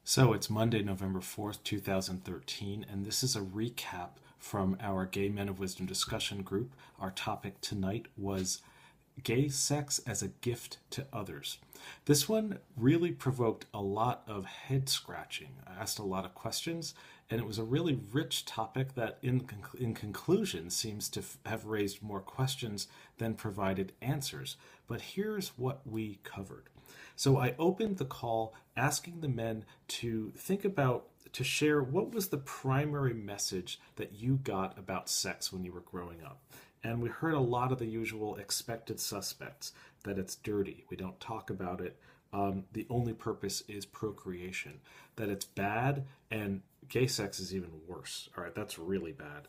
So it's Monday, November 4th, 2013, and this is a recap from our Gay Men of Wisdom discussion group. Our topic tonight was gay sex as a gift to others. This one really provoked a lot of head scratching. I asked a lot of questions, and it was a really rich topic that, in conclusion, seems to have raised more questions than provided answers. But here's what we covered. So I opened the call asking the men to to share what was the primary message that you got about sex when you were growing up. And we heard a lot of the usual expected suspects, that it's dirty, we don't talk about it, the only purpose is procreation, that it's bad, and gay sex is even worse. All right, that's really bad.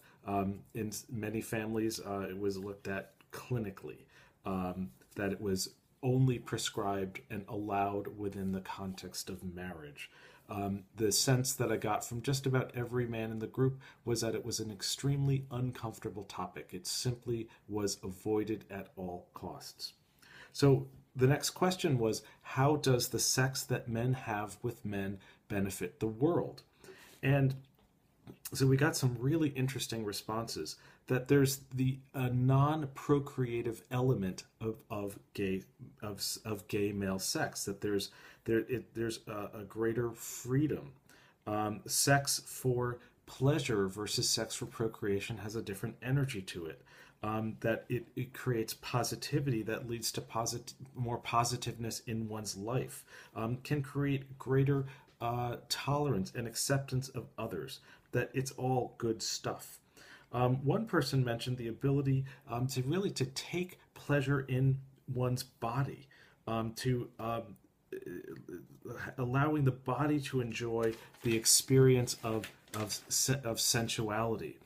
In many families, it was looked at clinically, that it was only prescribed and allowed within the context of marriage. The sense that I got from just about every man in the group was that it was an extremely uncomfortable topic. It simply was avoided at all costs. So the next question was, how does the sex that men have with men benefit the world? And so we got some really interesting responses, that there's the non-procreative element of gay male sex, that there's a greater freedom. Sex for pleasure versus sex for procreation has a different energy to it. That it creates positivity that leads to more positiveness in one's life, can create greater tolerance and acceptance of others, that it's all good stuff. One person mentioned the ability to take pleasure in one's body, to allowing the body to enjoy the experience of sensuality,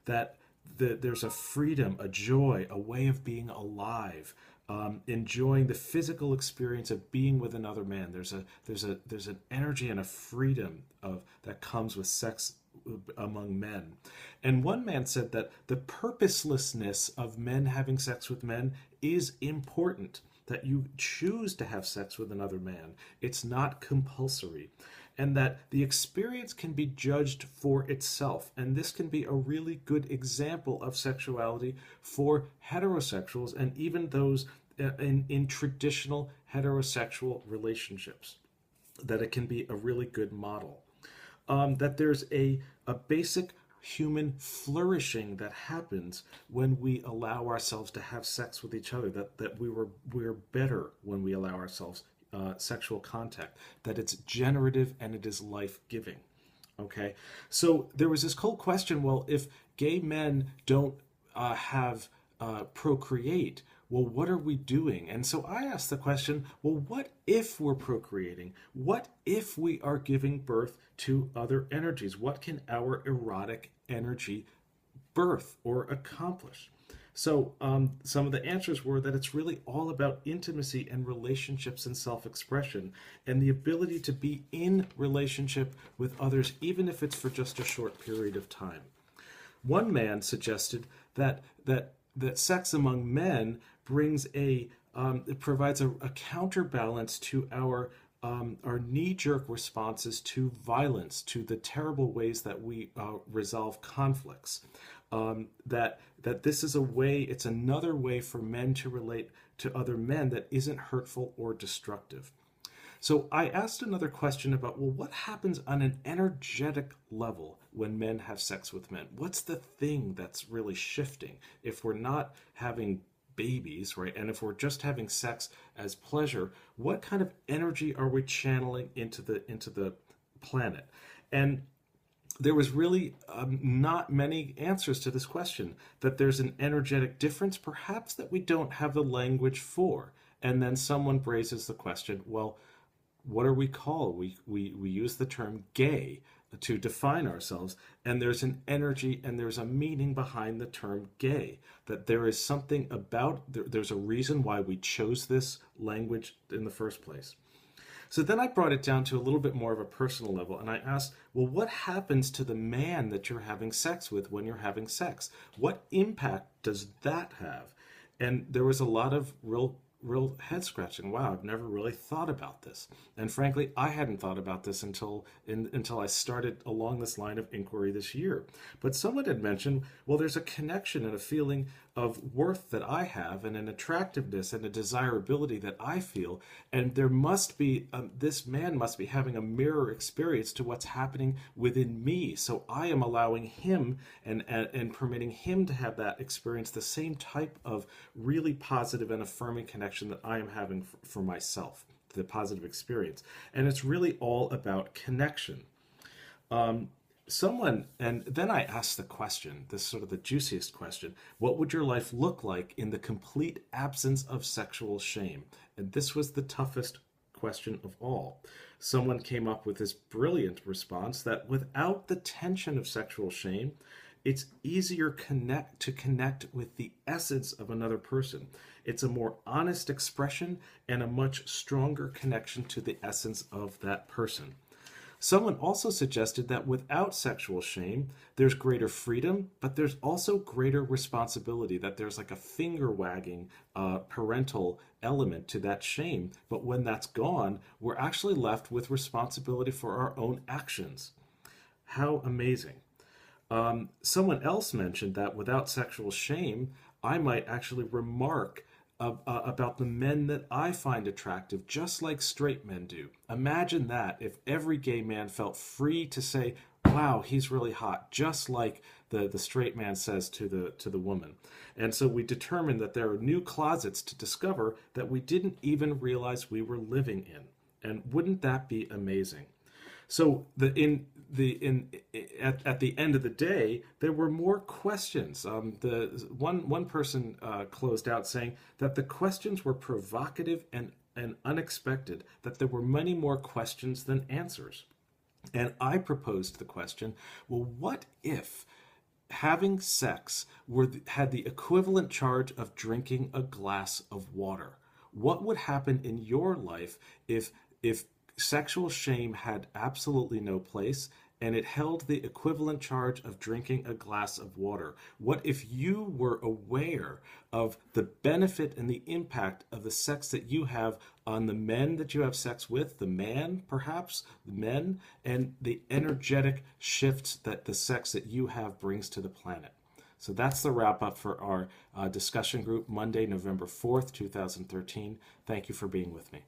that there's a freedom, a joy, a way of being alive, enjoying the physical experience of being with another man. There's an energy and a freedom that comes with sex among men. And one man said that the purposelessness of men having sex with men is important, that you choose to have sex with another man. It's not compulsory. And that the experience can be judged for itself. And this can be a really good example of sexuality for heterosexuals and even those in traditional heterosexual relationships, that it can be a really good model. That there's a basic human flourishing that happens when we allow ourselves to have sex with each other, that we're better when we allow ourselves sexual contact, that it's generative and it is life-giving. Okay, so there was this cold question, well, if gay men don't procreate, well, what are we doing? And so I asked the question, well, what if we're procreating? What if we are giving birth to other energies? What can our erotic energy birth or accomplish? So some of the answers were that it's really all about intimacy and relationships and self-expression, and the ability to be in relationship with others, even if it's for just a short period of time. One man suggested that sex among men brings it provides a counterbalance to our knee-jerk responses to violence, to the terrible ways that we resolve conflicts. That this is it's another way for men to relate to other men that isn't hurtful or destructive. So I asked another question about, well, what happens on an energetic level when men have sex with men? What's the thing that's really shifting if we're not having babies, right? And if we're just having sex as pleasure, what kind of energy are we channeling into the planet? And there was really not many answers to this question, that there's an energetic difference, perhaps, that we don't have the language for. And then someone raises the question, well, what are we called? We use the term gay to define ourselves, and there's an energy and there's a meaning behind the term gay, that there is something there's a reason why we chose this language in the first place. So then I brought it down to a little bit more of a personal level, and I asked, well, what happens to the man that you're having sex with when you're having sex? What impact does that have? And there was a lot of real real head scratching. Wow, I've never really thought about this. And frankly, I hadn't thought about this until I started along this line of inquiry this year. But someone had mentioned, well, there's a connection and a feeling of worth that I have, and an attractiveness and a desirability that I feel, and there must be this man must be having a mirror experience to what's happening within me. So I am allowing him and permitting him to have that experience, the same type of really positive and affirming connection that I am having for myself, the positive experience. And it's really all about connection. And then I asked the question, this sort of the juiciest question: what would your life look like in the complete absence of sexual shame? And this was the toughest question of all. Someone came up with this brilliant response that without the tension of sexual shame, it's easier to connect with the essence of another person. It's a more honest expression and a much stronger connection to the essence of that person. Someone also suggested that without sexual shame, there's greater freedom, but there's also greater responsibility, that there's like a finger wagging parental element to that shame. But when that's gone, we're actually left with responsibility for our own actions. How amazing. Someone else mentioned that without sexual shame, I might actually remark about the men that I find attractive, just like straight men do. Imagine that, if every gay man felt free to say, wow, he's really hot, just like the straight man says to the woman. And so we determined that there are new closets to discover that we didn't even realize we were living in. And wouldn't that be amazing? So at the end of the day, there were more questions. The one person closed out saying that the questions were provocative and unexpected, that there were many more questions than answers. And I proposed the question, well, what if having sex had the equivalent charge of drinking a glass of water? What would happen in your life if sexual shame had absolutely no place and it held the equivalent charge of drinking a glass of water? What if you were aware of the benefit and the impact of the sex that you have on the men that you have sex with, the man, perhaps, the men, and the energetic shifts that the sex that you have brings to the planet? So that's the wrap up for our discussion group, Monday, November 4th, 2013. Thank you for being with me.